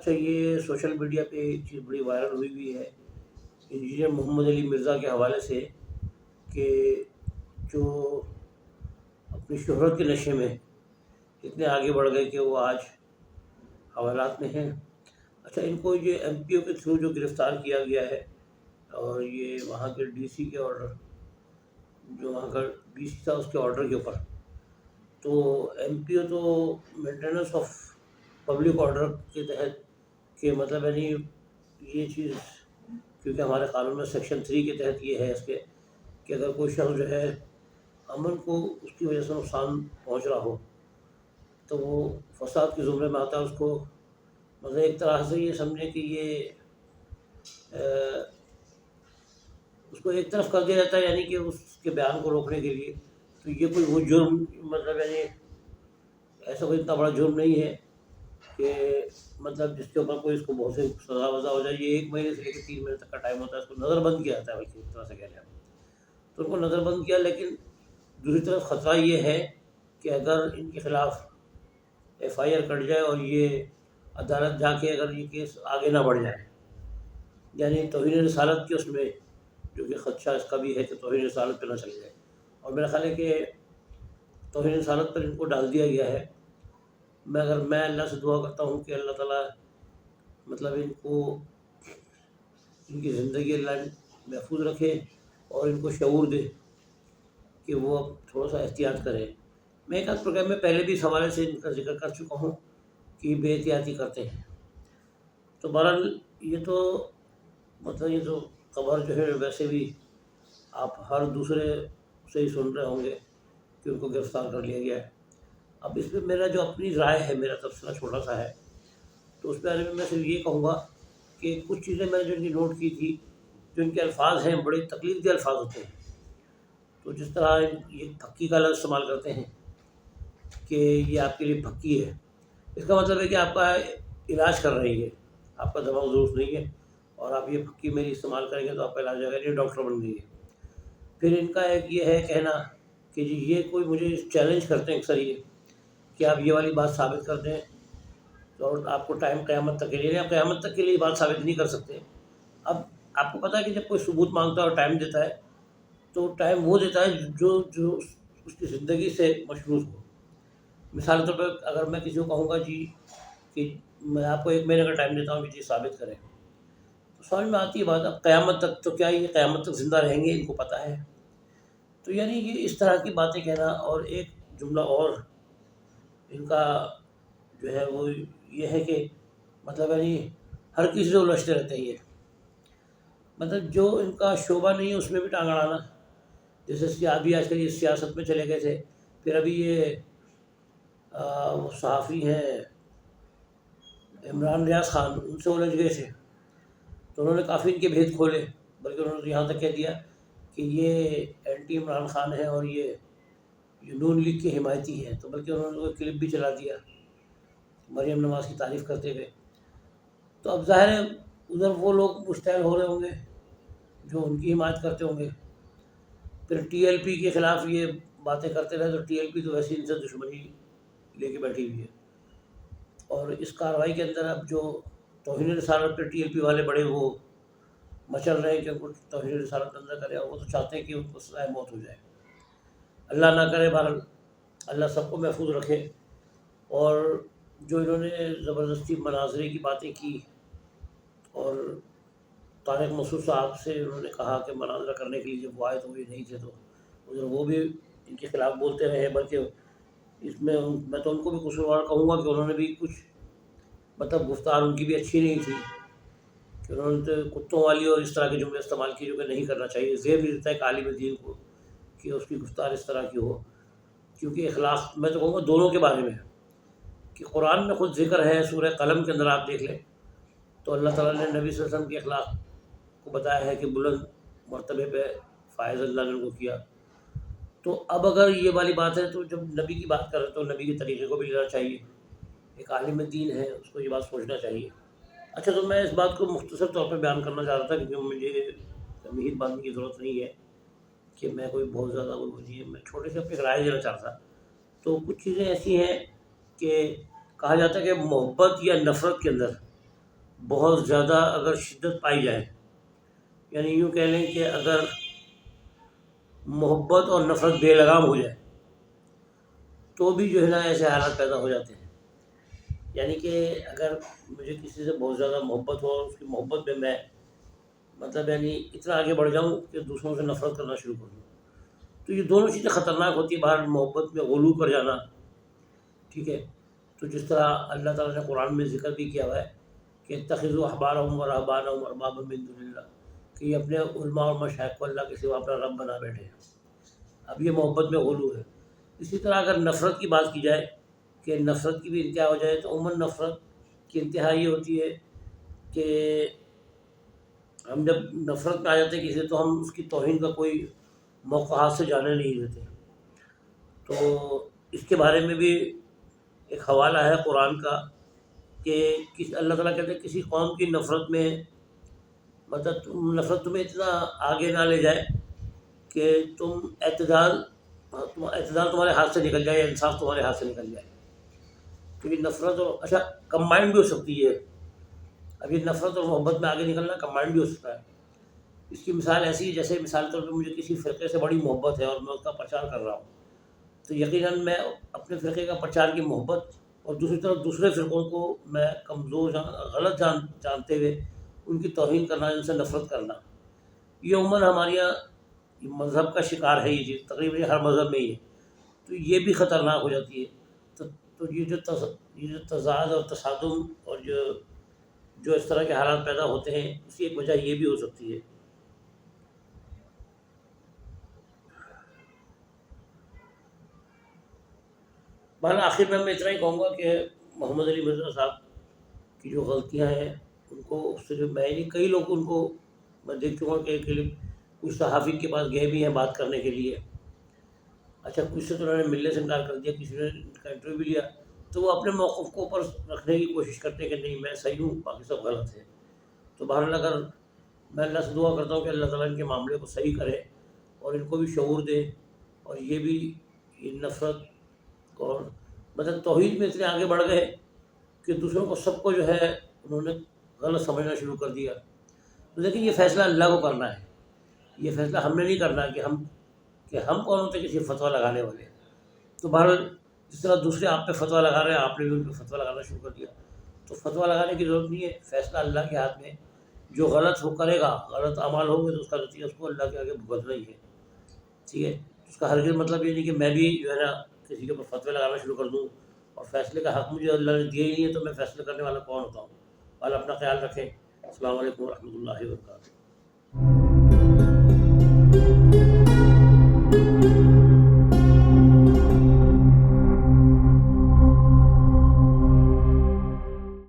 اچھا، یہ social media پہ ایک چیز بڑی وائرل ہوئی ہے انجینئر محمد علی مرزا کے حوالے سے، کہ جو اپنی شہرت کے نشے میں اتنے آگے بڑھ گئے کہ وہ آج حوالات میں ہیں۔ اچھا، ان کو یہ ایم پی او کے تھرو جو گرفتار کیا گیا ہے، اور یہ وہاں کے ڈی سی کے آرڈر، جو وہاں کا ڈی سی تھا اس کے آرڈر کے اوپر، تو ایم پی او تو مینٹیننس آف پبلک آرڈر کے تحت، کہ مطلب یعنی یہ چیز، کیونکہ ہمارے قانون میں سیکشن 3 کے تحت یہ ہے اس کے، کہ اگر کوئی شخص جو ہے امن کو اس کی وجہ سے نقصان پہنچ رہا ہو تو وہ فساد کے زمرے میں آتا ہے۔ اس کو مطلب ایک طرح سے یہ سمجھیں کہ یہ اس کو ایک طرف کر دیا جاتا ہے، یعنی کہ اس کے بیان کو روکنے کے لیے۔ تو یہ کوئی وہ جرم، مطلب یعنی ایسا کوئی اتنا بڑا جرم نہیں ہے کہ مطلب جس کے اوپر کوئی اس کو بہت سے سزا وزا ہو جائے۔ یہ 1 مہینے سے لے کے 3 مہینے تک کا ٹائم ہوتا ہے، اس کو نظر بند کیا جاتا ہے، بلکہ ایک طرح سے کہہ لیں ہم۔ تو ان کو نظر بند کیا، لیکن دوسری طرف خطرہ یہ ہے کہ اگر ان کے خلاف ایف آئی آر کٹ جائے اور یہ عدالت جا کے اگر یہ کیس آگے نہ بڑھ جائے، یعنی توہین رسالت کے اس میں، جو کہ خدشہ اس کا بھی ہے کہ توہین رسالت پہ نہ چل جائے، اور میرا خیال ہے کہ توہین رسالت پر ان کو ڈال دیا گیا ہے۔ میں اللہ سے دعا کرتا ہوں کہ اللہ تعالیٰ مطلب ان کو، ان کی زندگی اللہ محفوظ رکھے اور ان کو شعور دے کہ وہ اب تھوڑا سا احتیاط کریں۔ میں ایک آدھ پروگرام میں پہلے بھی اس حوالے سے ان کا ذکر کر چکا ہوں کہ بے احتیاطی کرتے ہیں۔ تو بہرحال یہ تو مطلب یہ تو خبر جو ہے ویسے بھی آپ ہر دوسرے سے ہی سن رہے ہوں گے کہ ان کو گرفتار کر لیا گیا ہے۔ اب اس پہ میرا جو اپنی رائے ہے، میرا تبصرہ چھوٹا سا ہے، تو اس بارے میں صرف یہ کہوں گا کہ کچھ چیزیں میں نے جو ان کی نوٹ کی تھی، جو ان کے الفاظ ہیں بڑے تکلیف دہ الفاظ ہوتے ہیں۔ تو جس طرح یہ پھکی کا لفظ استعمال کرتے ہیں کہ یہ آپ کے لیے پھکی ہے، اس کا مطلب ہے کہ آپ کا علاج کر رہی ہے، آپ کا دماغ درست نہیں ہے، اور آپ یہ پھکی میری استعمال کریں گے تو آپ کا علاج ہوگا، یہ ڈاکٹر بن گئی ہے۔ پھر ان کا ایک یہ ہے کہنا کہ جی یہ کوئی مجھے چیلنج کرتے ہیں اکثر یہ، کہ آپ یہ والی بات ثابت کر دیں، اور آپ کو ٹائم قیامت تک کے لیے، آپ قیامت تک کے لیے بات ثابت نہیں کر سکتے۔ اب آپ کو پتہ ہے کہ جب کوئی ثبوت مانگتا ہے اور ٹائم دیتا ہے، تو ٹائم وہ دیتا ہے جو اس کی زندگی سے مشروط ہو۔ مثال کے طور پر اگر میں کسی کو کہوں گا جی کہ میں آپ کو 1 مہینے کا ٹائم دیتا ہوں کہ چیز ثابت کریں، تو سمجھ میں آتی ہے بات۔ اب قیامت تک تو کیا یہ قیامت تک زندہ رہیں گے، ان کو پتہ ہے۔ تو یعنی یہ اس طرح کی باتیں کہنا، اور ایک جملہ اور ان کا جو ہے وہ یہ ہے کہ مطلب یعنی ہر کسی سے الجھتے رہتے ہیں یہ، مطلب جو ان کا شعبہ نہیں ہے اس میں بھی ٹانگ اڑانا۔ جیسے ابھی آج کل یہ سیاست میں چلے گئے تھے، پھر ابھی یہ وہ صحافی ہیں عمران ریاض خان، ان سے الجھ گئے تھے، تو انہوں نے کافی ان کے بھید کھولے، بلکہ انہوں نے یہاں تک کہہ دیا کہ یہ اینٹی عمران خان ہے اور یہ نون لیگ کے حمایتی ہیں۔ تو بلکہ انہوں نے کوئی کلپ بھی چلا دیا مریم نواز کی تعریف کرتے ہوئے۔ تو اب ظاہر ہے ادھر وہ لوگ مشتعل ہو رہے ہوں گے جو ان کی حمایت کرتے ہوں گے، پھر ٹی ایل پی کے خلاف یہ باتیں کرتے رہے، تو ٹی ایل پی تو ویسے ان سے دشمنی لے کے بیٹھی ہوئی ہے۔ اور اس کارروائی کے اندر اب جو توہین رسالت پہ ٹی ایل پی والے بڑے وہ مچل رہے ہیں کہ ان کو توہین رسالت اندر کرے، اور وہ تو چاہتے ہیں کہ ان کو سزائے موت ہو جائے۔ اللہ نہ کرے، بہرحال اللہ سب کو محفوظ رکھے۔ اور جو انہوں نے زبردستی مناظرے کی باتیں کی، اور طارق مسعود صاحب سے انہوں نے کہا کہ مناظرہ کرنے کے لیے جب وہ آئے تو وہ نہیں تھے، تو ادھر وہ بھی ان کے خلاف بولتے رہے، بلکہ اس میں تو ان کو بھی قصوروار کہوں گا کہ انہوں نے بھی کچھ مطلب گفتار ان کی بھی اچھی نہیں تھی، کہ انہوں نے تو کتوں والی اور اس طرح کے جملے استعمال کیے جو کہ نہیں کرنا چاہیے۔ زیب بھی دیتا ہے کہ عالم دین کو کہ اس کی گفتار اس طرح کی ہو، کیونکہ اخلاق میں تو کہوں گا دونوں کے بارے میں، کہ قرآن میں خود ذکر ہے، سورہ قلم کے اندر آپ دیکھ لیں تو اللہ تعالیٰ نے نبی صلی اللہ علیہ وسلم کے اخلاق کو بتایا ہے کہ بلند مرتبے پہ فائز اللہ نے ان کو کیا۔ تو اب اگر یہ والی بات ہے تو جب نبی کی بات کر رہے تو نبی کے طریقے کو بھی لینا چاہیے، ایک عالم دین ہے اس کو یہ بات سوچنا چاہیے۔ اچھا، تو میں اس بات کو مختصر طور پہ بیان کرنا چاہ رہا تھا، کیونکہ مجھے تمہید باندھنے کی ضرورت نہیں ہے کہ میں کوئی بہت زیادہ میں چھوٹے سے اپنی رائے دینا چاہ رہا تھا۔ تو کچھ چیزیں ایسی ہیں کہ کہا جاتا ہے کہ محبت یا نفرت کے اندر بہت زیادہ اگر شدت پائی جائے، یعنی یوں کہہ لیں کہ اگر محبت اور نفرت بے لگام ہو جائے تو بھی جو ہے نا ایسے حالات پیدا ہو جاتے ہیں. یعنی کہ اگر مجھے کسی سے بہت زیادہ محبت ہو اور اس کی محبت میں میں مطلب یعنی اتنا آگے بڑھ جاؤں کہ دوسروں سے نفرت کرنا شروع کر دوں، تو یہ دونوں چیزیں خطرناک ہوتی ہیں. باہر محبت میں غلو کر جانا، ٹھیک ہے، تو جس طرح اللہ تعالیٰ نے قرآن میں ذکر بھی کیا ہوا ہے کہ اتخذوا احبارهم ورهبانهم اربابا من دون اللہ، کہ یہ اپنے علماء اور مشائخ کو اللہ کے سوا اپنا رب بنا بیٹھے ہیں. اب یہ محبت میں غلو ہے. اسی طرح اگر نفرت کی بات کی جائے کہ نفرت کی بھی انتہا ہو جائے تو عموماً نفرت کی انتہا یہ ہوتی ہے کہ ہم جب نفرت میں آ جاتے ہیں کسی سے تو ہم اس کی توہین کا کوئی موقع ہاتھ سے جانے نہیں دیتے. تو اس کے بارے میں بھی ایک حوالہ ہے قرآن کا کہ اللہ تعالیٰ کہتے ہیں کسی قوم کی نفرت میں مطلب نفرت تمہیں اتنا آگے نہ لے جائے کہ تم اعتدال تمہارے ہاتھ سے نکل جائے یا انصاف تمہارے ہاتھ سے نکل جائے. کیونکہ نفرت اور اچھا کمبائنڈ بھی ہو سکتی ہے. ابھی نفرت اور محبت میں آگے نکلنا کمبائنڈ بھی ہو سکتا ہے. اس کی مثال ایسی ہے جیسے مثال کے طور پہ مجھے کسی فرقے سے بڑی محبت ہے اور میں اس کا پرچار کر رہا ہوں، تو یقیناً میں اپنے فرقے کا پرچار کی محبت اور دوسری طرف دوسرے فرقوں کو میں کمزور غلط جانتے ہوئے ان کی توہین کرنا، ان سے نفرت کرنا، یہ عموماً ہمارے یہاں مذہب کا شکار ہے. یہ چیز تقریباً ہر مذہب میں ہی ہے. تو یہ بھی خطرناک ہو جاتی ہے. تو یہ جو تضاد اور تصادم اور جو اس طرح کے حالات پیدا ہوتے ہیں اس کی ایک وجہ یہ بھی ہو سکتی ہے. بہرحال آخر میں اتنا ہی کہوں گا کہ محمد علی مرزا صاحب کی جو غلطیاں ہیں ان کو صرف میں نہیں، کئی لوگ ان کو میں دیکھ چکا ہوں کہ کچھ صحافی کے پاس گئے بھی ہیں بات کرنے کے لیے. اچھا کچھ سے تو انہوں نے ملنے سے انکار کر دیا، کسی نے ان کا انٹرویو بھی لیا تو وہ اپنے موقف کو اوپر رکھنے کی کوشش کرتے ہیں کہ نہیں میں صحیح ہوں باقی سب غلط ہے. تو بہرحال اگر میں اللہ سے دعا کرتا ہوں کہ اللہ تعالیٰ ان کے معاملے کو صحیح کرے اور ان کو بھی شعور دے، اور یہ بھی نفرت اور مطلب توحید میں اتنے آگے بڑھ گئے کہ دوسروں کو سب کو جو ہے انہوں نے غلط سمجھنا شروع کر دیا. تو لیکن یہ فیصلہ اللہ کو کرنا ہے، یہ فیصلہ ہم نے نہیں کرنا کہ ہم کون ہوتے کسی فتویٰ لگانے والے. تو بہرحال جس طرح دوسرے آپ پہ فتویٰ لگا رہے ہیں آپ نے بھی ان پہ فتویٰ لگانا شروع کر دیا. تو فتویٰ لگانے کی ضرورت نہیں ہے، فیصلہ اللہ کے ہاتھ میں. جو غلط وہ کرے گا، غلط اعمال ہوں گے تو اس کا نتیجہ اس کو اللہ کے آگے بھگتنا ہی ہے. ٹھیک ہے، اس کا ہرگز مطلب یہ نہیں کہ میں بھی جو ہے نا کسی کے اوپر فتوے لگانا شروع کر دوں اور فیصلے کا حق مجھے اللہ نے دیا ہی نہیں ہے تو میں فیصلے کرنے والا کون ہوتا ہوں. اور اپنا خیال رکھیں. السلام علیکم ورحمۃ اللہ وبرکاتہ.